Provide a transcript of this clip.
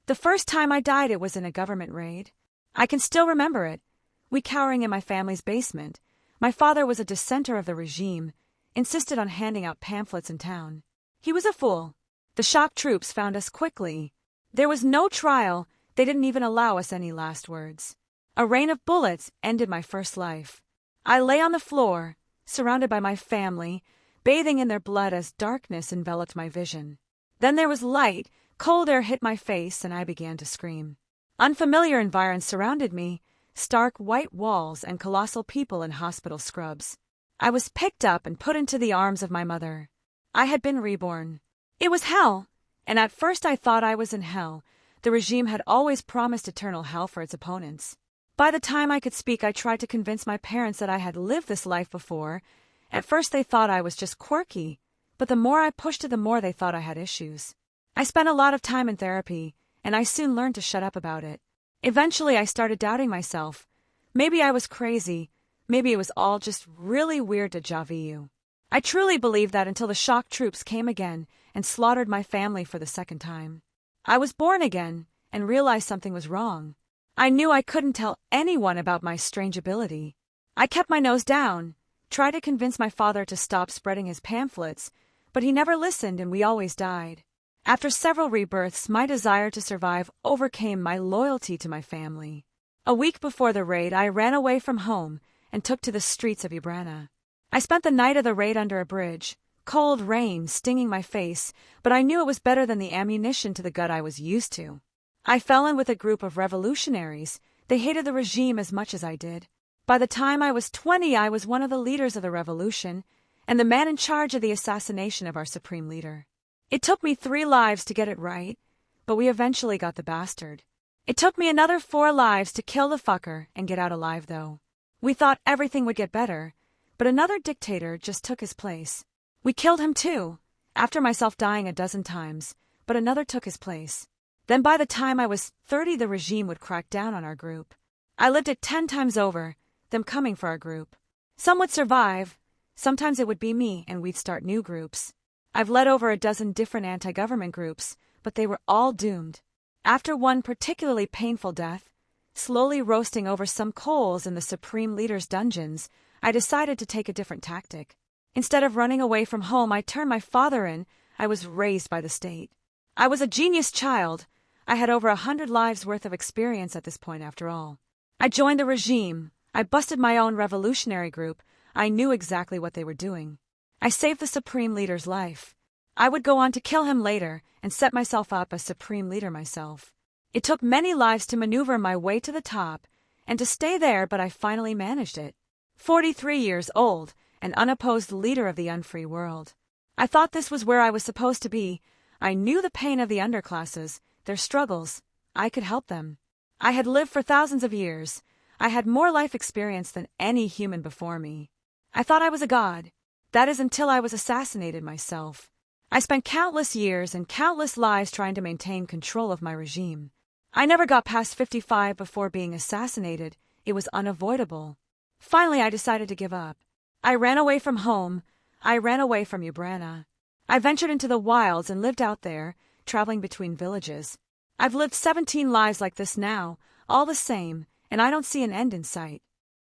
The first time I died, it was in a government raid. I can still remember it. We cowering in my family's basement. My father was a dissenter of the regime, insisted on handing out pamphlets in town. He was a fool. The shock troops found us quickly. There was no trial. They didn't even allow us any last words. A rain of bullets ended my first life. I lay on the floor, surrounded by my family, bathing in their blood as darkness enveloped my vision. Then there was light, cold air hit my face, and I began to scream. Unfamiliar environs surrounded me, stark white walls and colossal people in hospital scrubs. I was picked up and put into the arms of my mother. I had been reborn. It was hell, and at first I thought I was in hell. The regime had always promised eternal hell for its opponents. By the time I could speak, I tried to convince my parents that I had lived this life before. At first they thought I was just quirky, but the more I pushed it, the more they thought I had issues. I spent a lot of time in therapy, and I soon learned to shut up about it. Eventually, I started doubting myself. Maybe I was crazy. Maybe it was all just really weird déjà vu. I truly believed that until the shock troops came again and slaughtered my family for the second time. I was born again and realized something was wrong. I knew I couldn't tell anyone about my strange ability. I kept my nose down, tried to convince my father to stop spreading his pamphlets, but he never listened and we always died. After several rebirths, my desire to survive overcame my loyalty to my family. A week before the raid, I ran away from home and took to the streets of Ivirusyx. I spent the night of the raid under a bridge, cold rain stinging my face, but I knew it was better than the ammunition to the gut I was used to. I fell in with a group of revolutionaries. They hated the regime as much as I did. By the time I was 20, I was one of the leaders of the revolution and the man in charge of the assassination of our supreme leader. It took me 3 lives to get it right, but we eventually got the bastard. It took me another 4 lives to kill the fucker and get out alive, though. We thought everything would get better, but another dictator just took his place. We killed him too, after myself dying a dozen times, but another took his place. Then by the time I was 30, the regime would crack down on our group. I lived it 10 times over, them coming for our group. Some would survive. Sometimes it would be me, and we'd start new groups. I've led over a dozen different anti-government groups, but they were all doomed. After one particularly painful death, slowly roasting over some coals in the Supreme Leader's dungeons, I decided to take a different tactic. Instead of running away from home, I turned my father in. I was raised by the state. I was a genius child. I had over 100 lives worth of experience at this point after all. I joined the regime. I busted my own revolutionary group. I knew exactly what they were doing. I saved the Supreme Leader's life. I would go on to kill him later and set myself up as Supreme Leader myself. It took many lives to maneuver my way to the top and to stay there, but I finally managed it. 43 years old, an unopposed leader of the unfree world. I thought this was where I was supposed to be. I knew the pain of the underclasses, their struggles. I could help them. I had lived for thousands of years. I had more life experience than any human before me. I thought I was a god. That is until I was assassinated myself. I spent countless years and countless lives trying to maintain control of my regime. I never got past 55 before being assassinated. It was unavoidable. Finally, I decided to give up. I ran away from home. I ran away from Ivirusyx. I ventured into the wilds and lived out there, traveling between villages. I've lived 17 lives like this now, all the same, and I don't see an end in sight.